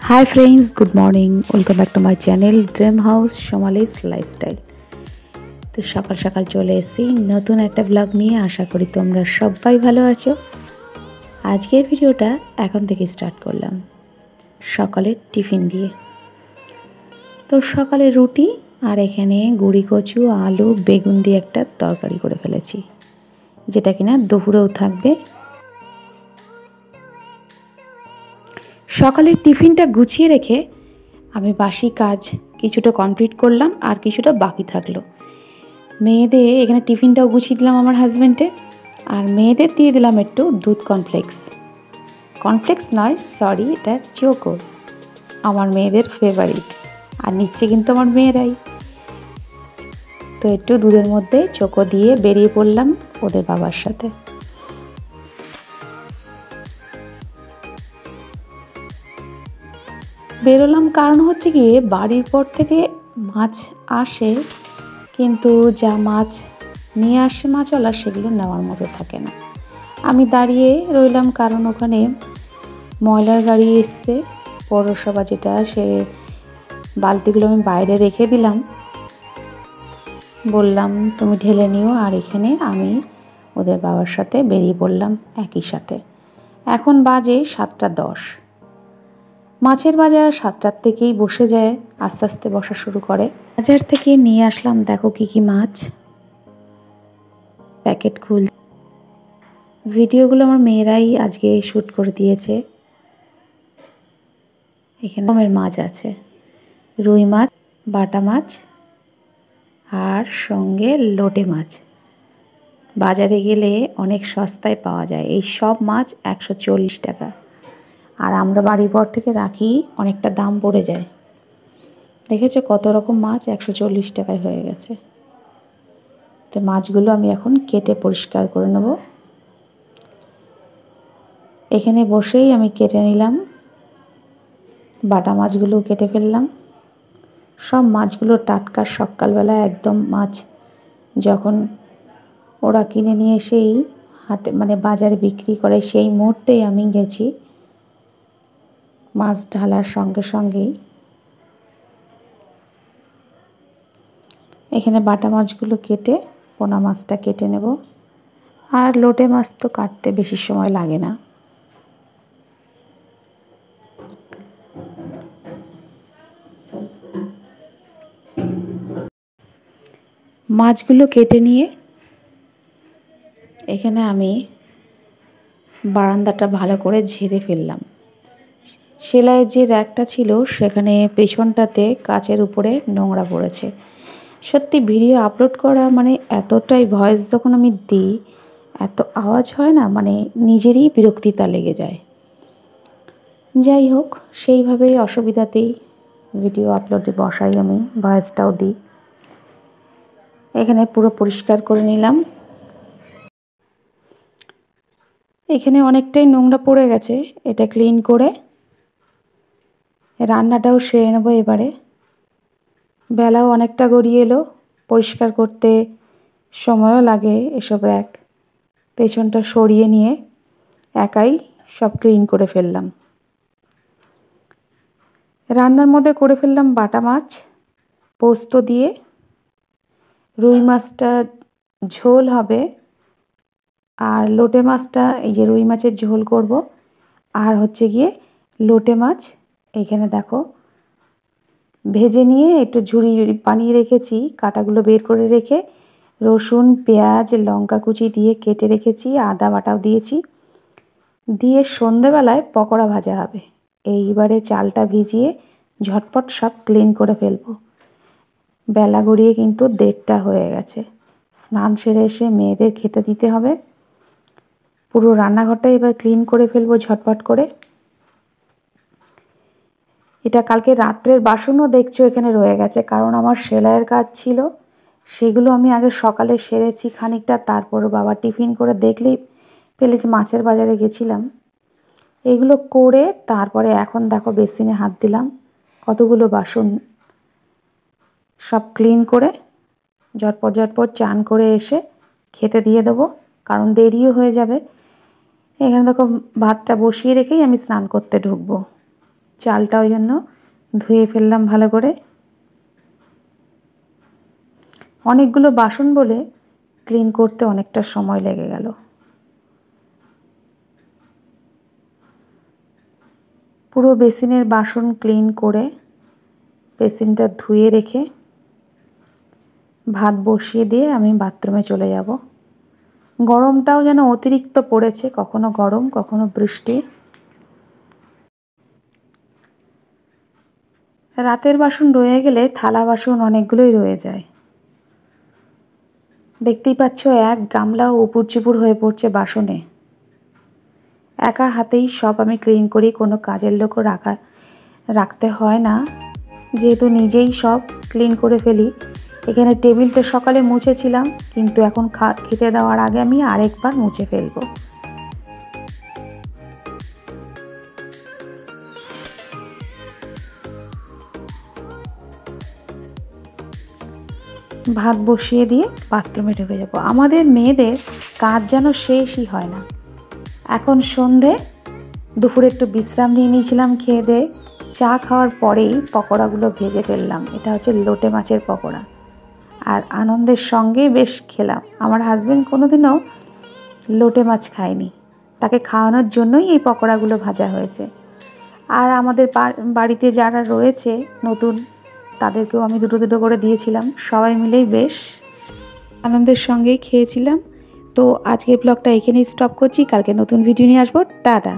Hi friends, good morning. Welcome back to my channel dream house सोमालिस lifestyle. तो सकाल सकाल चले एसेছি নতুন একটা ব্লগ নিয়ে। আশা করি তোমরা সবাই ভালো আছো। আজকের ভিডিওটা এখন থেকে স্টার্ট করলাম সকালের টিফিন দিয়ে। তো সকালে রুটি আর এখানে গুঁড়ি কচু আলু বেগুন দিয়ে একটা তরকারি করে ফেলেছি, যেটা কিনা দুপুরেও থাকবে। সকালের টিফিনটা গুছিয়ে রেখে আমি বাসি কাজ কিছুটা কমপ্লিট করলাম আর কিছুটা বাকি থাকলো। মেয়েদের এখানে টিফিনটাও গুছিয়ে দিলাম আমার হাজব্যান্ডে, আর মেয়েদের দিয়ে দিলাম একটু দুধ কর্নফ্লেক্স নয় সরি, এটা চোকো, আমার মেয়েদের ফেভারিট। আর নিচ্ছে কিন্তু আমার মেয়েরাই। তো একটু দুধের মধ্যে চোকো দিয়ে বেরিয়ে পড়লাম ওদের বাবার সাথে। বেরোলাম কারণ হচ্ছে গিয়ে বাড়ির পর থেকে মাছ আসে, কিন্তু যা মাছ নিয়ে আসে মাছওয়ালা সেগুলো নেওয়ার মতো থাকে না। আমি দাঁড়িয়ে রইলাম কারণ ওখানে ময়লার গাড়ি এসছে পৌরসভা, যেটা সে বালতিগুলো আমি বাইরে রেখে দিলাম, বললাম তুমি ঢেলে নিও। আর এখানে আমি ওদের বাবার সাথে বেরিয়ে পড়লাম একই সাথে। এখন বাজে 7:10। মাছের বাজার 7টার থেকেই বসে যায়, আস্তে আস্তে বসা শুরু করে। বাজার থেকে নিয়ে আসলাম, দেখো কি কি মাছ, প্যাকেট খুল। ভিডিওগুলো আমার মেয়েরাই আজকে শ্যুট করে দিয়েছে। এখানে রকমের মাছ আছে, রুই মাছ, বাটা মাছ আর সঙ্গে লোটে মাছ। বাজারে গেলে অনেক সস্তায় পাওয়া যায় এই সব মাছ, 140 টাকা। আর আমরা বাড়ির পর থেকে রাখি, অনেকটা দাম পড়ে যায়। দেখেছো কত রকম মাছ 140 টাকায় হয়ে গেছে। তো মাছগুলো আমি এখন কেটে পরিষ্কার করে নেব। এখানে বসেই আমি কেটে নিলাম, বাটা মাছগুলো কেটে ফেললাম। সব মাছগুলো টাটকা, সকালবেলা একদম মাছ যখন ওরা কিনে নিয়ে এসেই হাটে মানে বাজারে বিক্রি করে, সেই মুহূর্তেই আমি গেছি। মাছ ঢালার সঙ্গে সঙ্গেই এখানে বাটা মাছগুলো কেটে পোনা মাছটা কেটে নেব। আর লোটে মাছ তো কাটতে বেশি সময় লাগে না। মাছগুলো কেটে নিয়ে এখানে আমি বারান্দাটা ভালো করে ঝেড়ে ফেললাম। সেলাইয়ের যে র্যাকটা ছিল সেখানে পেছনটাতে কাচের উপরে নোংরা পড়েছে। সত্যি ভিডিও আপলোড করা মানে এতটাই, ভয়েস যখন আমি দিই এত আওয়াজ হয় না, মানে নিজেরই বিরক্তিতা লেগে যায়। যাই হোক, সেইভাবেই অসুবিধাতেই ভিডিও আপলোডে বসাই, আমি ভয়েসটাও দিই। এখানে পুরো পরিষ্কার করে নিলাম। এখানে অনেকটাই নোংরা পড়ে গেছে, এটা ক্লিন করে রান্নাটাও সেরে নেবো এবারে। বেলাও অনেকটা গড়িয়ে এলো, পরিষ্কার করতে সময়ও লাগে। এসব র্যাক পেছনটা সরিয়ে নিয়ে একাই সব ক্লিন করে ফেললাম। রান্নার মধ্যে করে ফেললাম বাটা মাছ পোস্ত দিয়ে। রুই মাছটা ঝোল হবে, আর লোটে মাছটা এই যে রুই মাছের ঝোল করব। আর হচ্ছে গিয়ে লোটে মাছ এইখানে দেখো ভেজে নিয়ে একটু ঝুরি বানিয়ে রেখেছি, কাঁটাগুলো বের করে রেখে রসুন পেঁয়াজ লঙ্কা কুচি দিয়ে কেটে রেখেছি, আদা বাটাও দিয়েছি। দিয়ে সন্ধেবেলায় পকোড়া ভাজা হবে। এইবারে চালটা ভিজিয়ে ঝটপট সব ক্লিন করে ফেলবো। বেলা গড়িয়ে কিন্তু 1:30টা হয়ে গেছে। স্নান সেরে এসে মেয়েদের খেতে দিতে হবে। পুরো রান্নাঘরটা এবার ক্লিন করে ফেলবো ঝটপট করে। এটা কালকে রাত্রের বাসনও দেখছো এখানে রয়ে গেছে, কারণ আমার সেলাইয়ের কাজ ছিল, সেগুলো আমি আগে সকালে সেরেছি খানিকটা। তারপর বাবা টিফিন করে দেখলেই পেলে যে মাছের বাজারে গেছিলাম, এগুলো করে তারপরে এখন দেখো বেসিনে হাত দিলাম। কতগুলো বাসন সব ক্লিন করে ঝটপট চান করে এসে খেতে দিয়ে দেবো, কারণ দেরিও হয়ে যাবে। এখানে দেখো ভাতটা বসিয়ে রেখেই আমি স্নান করতে ঢুকবো। চালটা ওই জন্য ধুয়ে ফেললাম ভালো করে। অনেকগুলো বাসন বলে ক্লিন করতে অনেকটা সময় লেগে গেল। পুরো বেসিনের বাসন ক্লিন করে বেসিনটা ধুয়ে রেখে ভাত বসিয়ে দিয়ে আমি বাথরুমে চলে যাব। গরমটাও যেন অতিরিক্ত পড়েছে, কখনো গরম কখনো বৃষ্টি। রাতের বাসন রয়ে গেলে থালা বাসন অনেকগুলোই রয়ে যায়। দেখতেই পাচ্ছ এক গামলা উপুর চুপুর হয়ে পড়ছে বাসনে। একা হাতেই সব আমি ক্লিন করি, কোনো কাজের লোকও রাখতে হয় না, যেহেতু নিজেই সব ক্লিন করে ফেলি। এখানে টেবিলটা সকালে মুছেছিলাম, কিন্তু এখন খেতে দেওয়ার আগে আমি আরেকবার মুছে ফেলবো। ভাত বসিয়ে দিয়ে বাথরুমে ঢুকে যাব। আমাদের মেয়েদের কাজ যেন শেষই হয় না। এখন সন্ধে, দুপুরে একটু বিশ্রাম নিয়ে নিয়েছিলাম খেয়ে দিয়ে। চা খাওয়ার পরেই পকোড়াগুলো ভেজে ফেললাম। এটা হচ্ছে লোটে মাছের পকোড়া, আর আনন্দের সঙ্গেই বেশ খেলাম। আমার হাজবেন্ড কোনোদিনও লোটে মাছ খায়নি, তাকে খাওয়ানোর জন্যই এই পকোড়াগুলো ভাজা হয়েছে। আর আমাদের বাড়িতে যারা রয়েছে নতুন, তাদেরকেও আমি দুটো দুটো করে দিয়েছিলাম। সবাই মিলেই বেশ আনন্দের সঙ্গেই খেয়েছিলাম। তো আজকের ব্লগটা এখানেই স্টপ করছি, কালকে নতুন ভিডিও নিয়ে আসবো। টাটা।